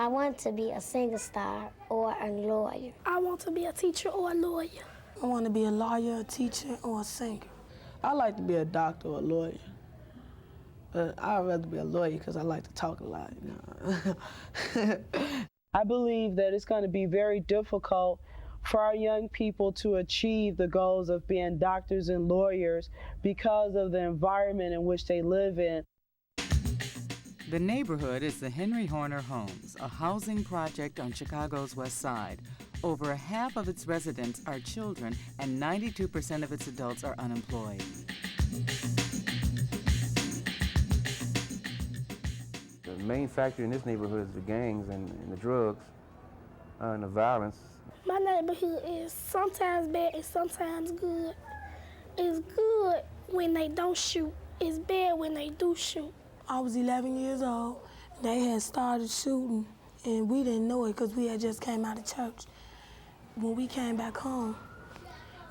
I want to be a singer star or a lawyer. I want to be a teacher or a lawyer. I want to be a lawyer, a teacher, or a singer. I like to be a doctor or a lawyer. But I'd rather be a lawyer because I like to talk a lot. I believe that it's going to be very difficult for our young people to achieve the goals of being doctors and lawyers because of the environment in which they live in. The neighborhood is the Henry Horner Homes, a housing project on Chicago's west side. Over half of its residents are children, and 92% of its adults are unemployed. The main factor in this neighborhood is the gangs and the drugs and the violence. My neighborhood is sometimes bad and sometimes good. It's good when they don't shoot. It's bad when they do shoot. I was 11 years old. They had started shooting, and we didn't know it because we had just came out of church. When we came back home,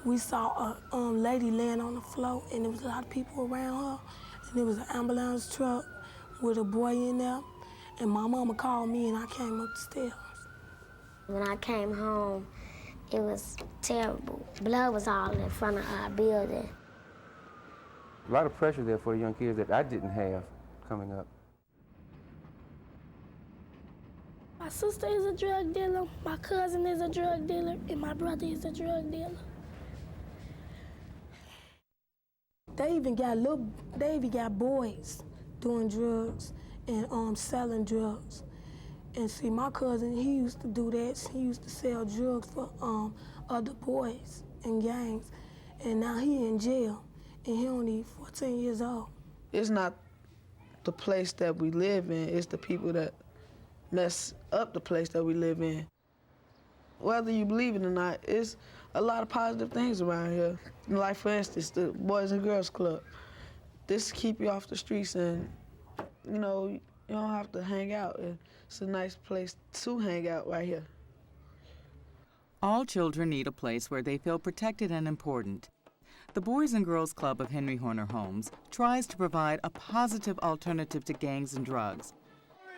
we saw a lady laying on the floor, and there was a lot of people around her, and there was an ambulance truck with a boy in there, and my mama called me, and I came up the stairs. When I came home, it was terrible. Blood was all in front of our building. A lot of pressure there for the young kids that I didn't have coming up. My sister is a drug dealer, my cousin is a drug dealer, and my brother is a drug dealer. They even got boys doing drugs and selling drugs. And see, my cousin, he used to do that. He used to sell drugs for other boys and gangs. And now he in jail, and he only 14 years old. It's not the place that we live in, it's the people that mess up the place that we live in. Whether you believe it or not, it's a lot of positive things around here. Like, for instance, the Boys and Girls Club. This keep you off the streets, and, you know, you don't have to hang out. It's a nice place to hang out right here. All children need a place where they feel protected and important. The Boys and Girls Club of Henry Horner Homes tries to provide a positive alternative to gangs and drugs.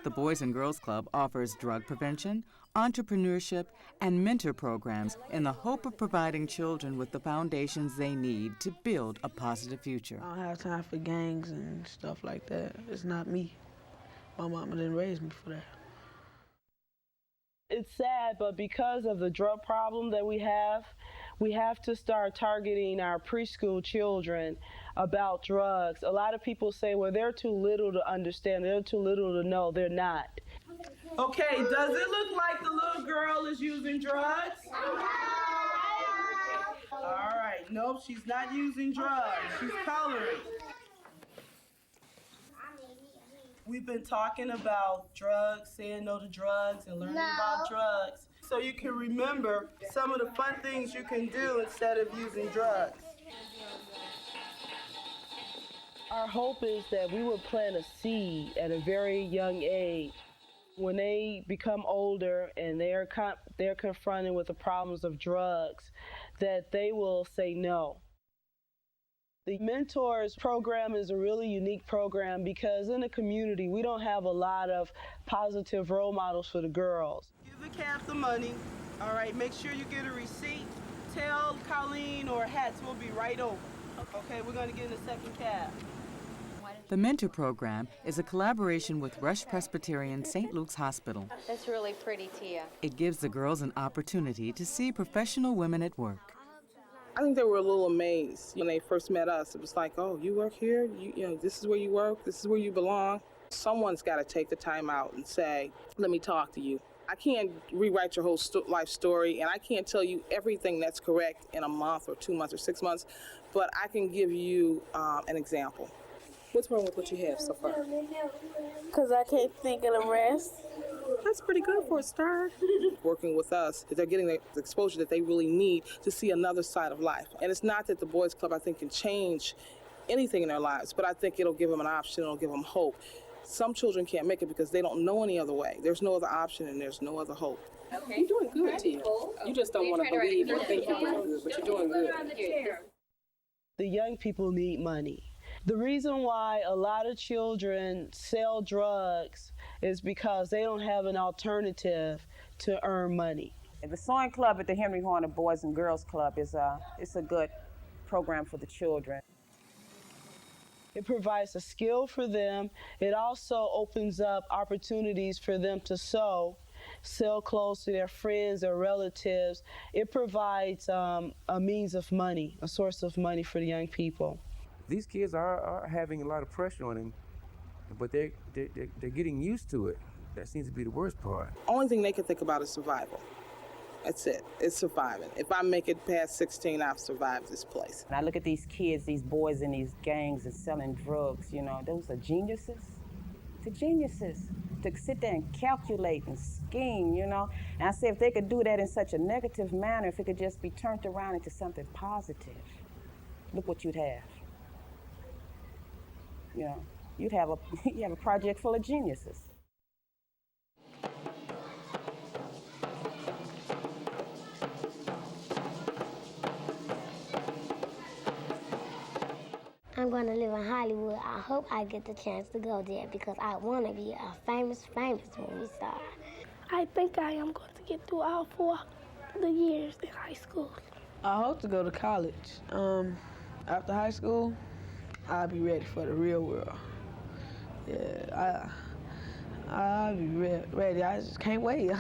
The Boys and Girls Club offers drug prevention, entrepreneurship, and mentor programs in the hope of providing children with the foundations they need to build a positive future. I don't have time for gangs and stuff like that. It's not me. My mama didn't raise me for that. It's sad, but because of the drug problem that we have to start targeting our preschool children about drugs. A lot of people say, well, they're too little to understand, they're too little to know. They're not. Okay, does it look like the little girl is using drugs? All right, nope, she's not using drugs. She's coloring. We've been talking about drugs, saying no to drugs, and learning about drugs, so you can remember some of the fun things you can do instead of using drugs. Our hope is that we would plant a seed at a very young age. When they become older and they're confronted with the problems of drugs, that they will say no. The Mentors program is a really unique program because in the community, we don't have a lot of positive role models for the girls. Give the cab the money. All right, make sure you get a receipt. Tell Colleen or Hats we'll be right over. Okay, we're going to get in the second cab. The Mentor Program is a collaboration with Rush Presbyterian St. Luke's Hospital. That's really pretty, Tia. It gives the girls an opportunity to see professional women at work. I think they were a little amazed when they first met us. It was like, oh, you work here? You know, this is where you work? This is where you belong? Someone's got to take the time out and say, let me talk to you. I can't rewrite your whole life story, and I can't tell you everything that's correct in a month or 2 months or 6 months, but I can give you an example. What's wrong with what you have so far? Because I can't think of the rest. That's pretty good for a start. Working with us, they're getting the exposure that they really need to see another side of life. And it's not that the Boys Club, I think, can change anything in their lives, but I think it'll give them an option, it'll give them hope. Some children can't make it because they don't know any other way. There's no other option and there's no other hope. Okay. You're doing good, Tia. You just don't want to believe or think you're doing good, but you're doing good. The young people need money. The reason why a lot of children sell drugs is because they don't have an alternative to earn money. The sewing club at the Henry Horner Boys and Girls Club is it's a good program for the children. It provides a skill for them. It also opens up opportunities for them to sew, sell clothes to their friends or relatives. It provides a means of money, a source of money for the young people. These kids are having a lot of pressure on them, but they're getting used to it. That seems to be the worst part. Only thing they can think about is survival. That's it. It's surviving. If I make it past 16, I've survived this place. And I look at these kids, these boys in these gangs and selling drugs, you know, those are geniuses. They're geniuses. To sit there and calculate and scheme, you know. And I say if they could do that in such a negative manner, if it could just be turned around into something positive, look what you'd have. You know, you'd have a project full of geniuses. I'm going to live in Hollywood. I hope I get the chance to go there because I want to be a famous movie star. I think I am going to get through all 4 the years in high school. I hope to go to college. After high school, I'll be ready for the real world. Yeah, I'll be ready. I just can't wait.